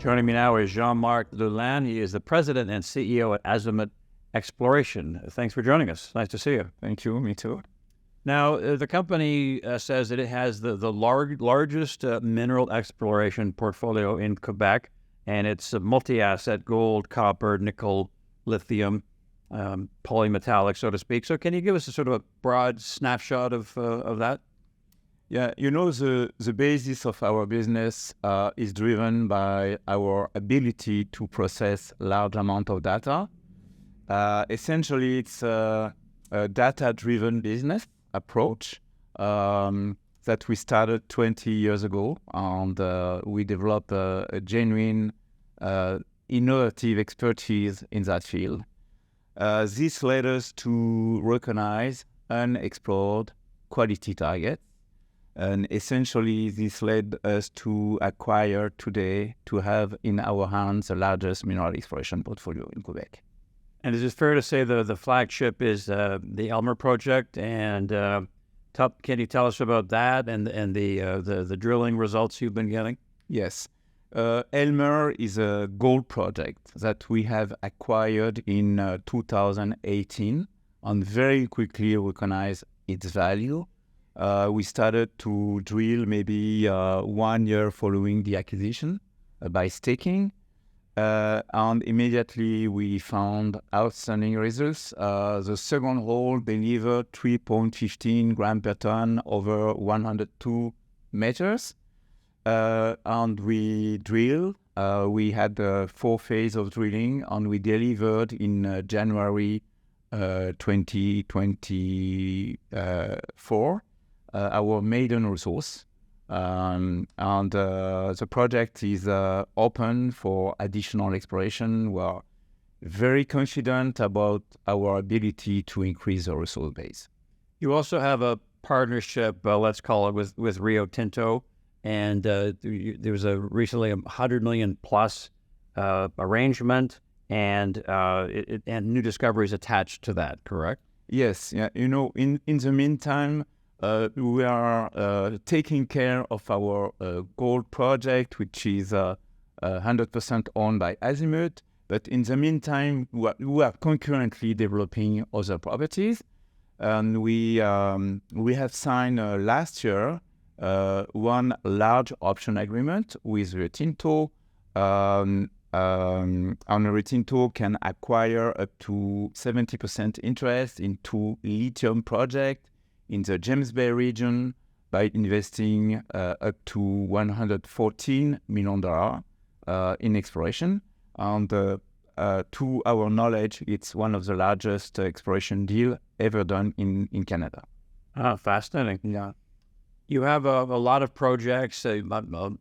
Joining me now is Jean-Marc Lulin. He is the president and CEO at Azimut Exploration. Thanks for joining us. Nice to see you. Thank you. Me too. Now, the company says that it has the largest mineral exploration portfolio in Quebec, and it's multi-asset: gold, copper, nickel, lithium, polymetallic, so to speak. So can you give us a sort of a broad snapshot of that? Yeah, the basis of our business is driven by our ability to process large amount of data. Essentially, it's a data-driven business approach that we started 20 years ago, and we developed a genuine, innovative expertise in that field. This led us to recognize unexplored quality targets. And essentially, this led us to acquire today, to have in our hands the largest mineral exploration portfolio in Quebec. And is it fair to say the flagship is the Elmer project? And can you tell us about that and the drilling results you've been getting? Yes. Elmer is a gold project that we have acquired in 2018 and very quickly recognized its value. We started to drill maybe 1 year following the acquisition by staking, and immediately we found outstanding results. The second hole delivered 3.15 grams per ton over 102 meters, and we drilled. We had 4 phases of drilling, and we delivered in January 2024. Our maiden resource, and the project is open for additional exploration. We are very confident about our ability to increase the resource base. You also have a partnership, let's call it, with Rio Tinto, and there was recently $100 million plus arrangement, and new discoveries attached to that, correct? Yes. Yeah. In the meantime, we are taking care of our gold project, which is 100% owned by Azimut. But in the meantime, we are concurrently developing other properties. And we have signed last year one large option agreement with Rio Tinto. And Rio Tinto can acquire up to 70% interest in 2 lithium projects in the James Bay region by investing up to $114 million in exploration. And to our knowledge, it's one of the largest exploration deals ever done in Canada. Fascinating. Yeah. You have a lot of projects,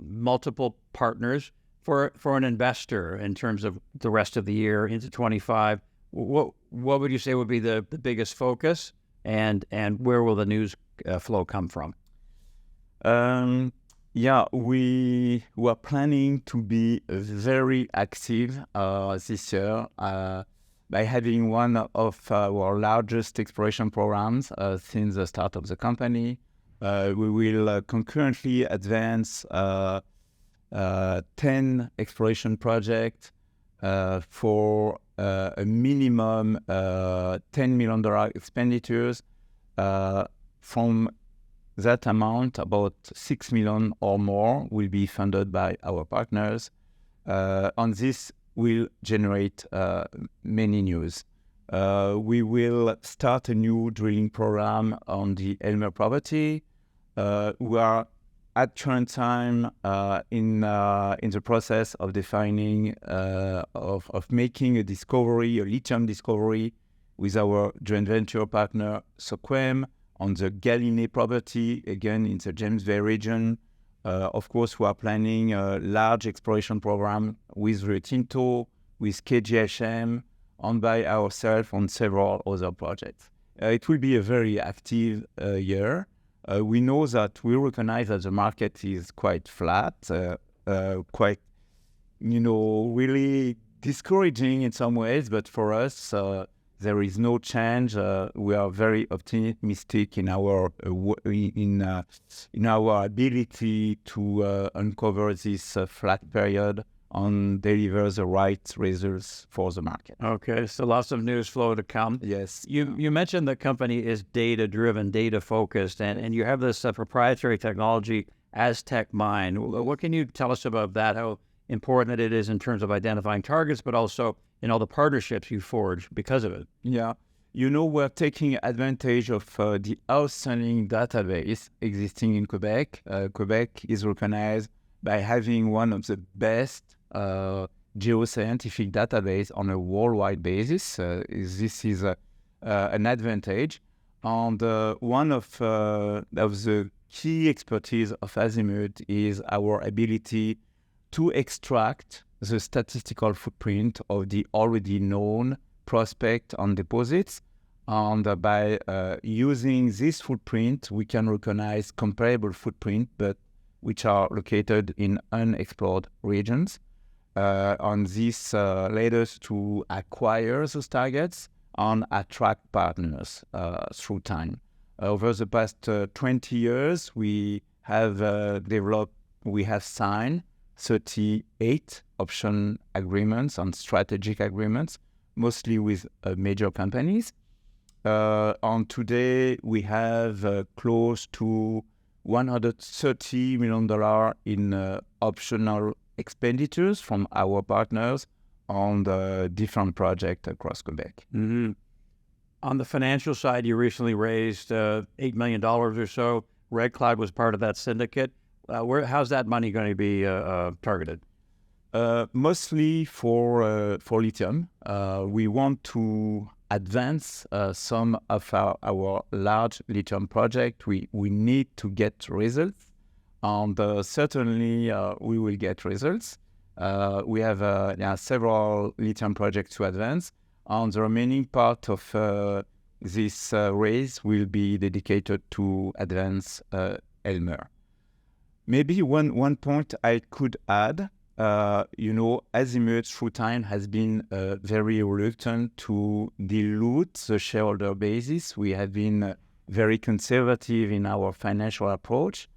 multiple partners. For an investor in terms of the rest of the year into 25, what would you say would be the biggest focus? And where will the news flow come from? We were planning to be very active this year by having one of our largest exploration programs since the start of the company. We will concurrently advance 10 exploration projects for a minimum $10 million expenditures. From that amount, about $6 million or more will be funded by our partners. And this will generate many news. We will start a new drilling program on the Elmer property. We are at current time in the process of defining of making a lithium discovery with our joint venture partner Soquem on the Galilee property, again in the James Bay region. Of course, we are planning a large exploration program with Rio Tinto, with KGHM, and by ourselves on several other projects. It will be a very active year. We know that we recognize that the market is quite flat, quite, really discouraging in some ways. But for us, there is no change. We are very optimistic in our ability to uncover this flat period and deliver the right results for the market. Okay, so lots of news flow to come. Yes. You mentioned the company is data-driven, data-focused, and you have this proprietary technology, Aztec Mine. What can you tell us about that, how important it is in terms of identifying targets, but also in all the partnerships you forge because of it? Yeah. We're taking advantage of the outstanding database existing in Quebec. Quebec is recognized by having one of the best geoscientific database on a worldwide basis. This is an advantage. And one of the key expertise of Azimut is our ability to extract the statistical footprint of the already known prospect and deposits. And by using this footprint, we can recognize comparable footprint, but which are located in unexplored regions. And this led us to acquire those targets and attract partners through time. Over the past 20 years, we have signed 38 option agreements and strategic agreements, mostly with major companies. And today we have close to $130 million in optional expenditures from our partners on the different projects across Quebec. Mm-hmm. On the financial side, you recently raised $8 million or so. Red Cloud was part of that syndicate. How's that money going to be targeted? Mostly for lithium. We want to advance some of our large lithium project. We need to get results, and certainly we will get results. We have several lithium projects to advance, and the remaining part of this raise will be dedicated to advance Elmer. Maybe one point I could add, Azimut through time has been very reluctant to dilute the shareholder basis. We have been very conservative in our financial approach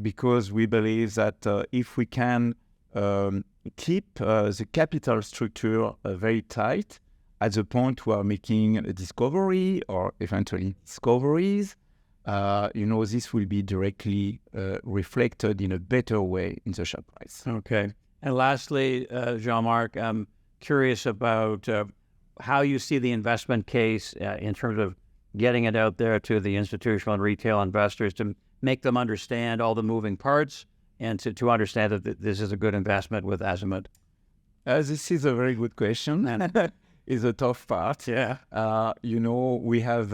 because we believe that if we can keep the capital structure very tight at the point we are making a discovery or eventually discoveries, this will be directly reflected in a better way in the share price. Okay. And lastly, Jean-Marc, I'm curious about how you see the investment case in terms of getting it out there to the institutional and retail investors to make them understand all the moving parts and to understand that this is a good investment with Azimut. This is a very good question. And is a tough part. Yeah. We have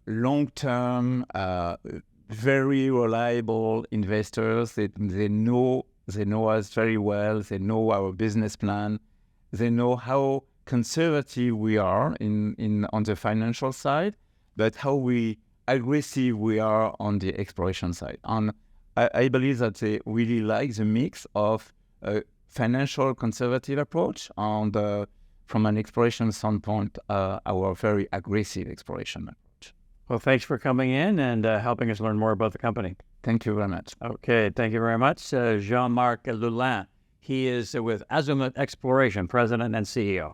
long-term, very reliable investors. They know us very well. They know our business plan. They know how conservative we are on the financial side, but how aggressive we are on the exploration side. And I believe that they really like the mix of a financial conservative approach and from an exploration standpoint, our very aggressive exploration approach. Well, thanks for coming in and helping us learn more about the company. Thank you very much. Okay, thank you very much. Jean-Marc Lulin. He is with Azimut Exploration, President and CEO.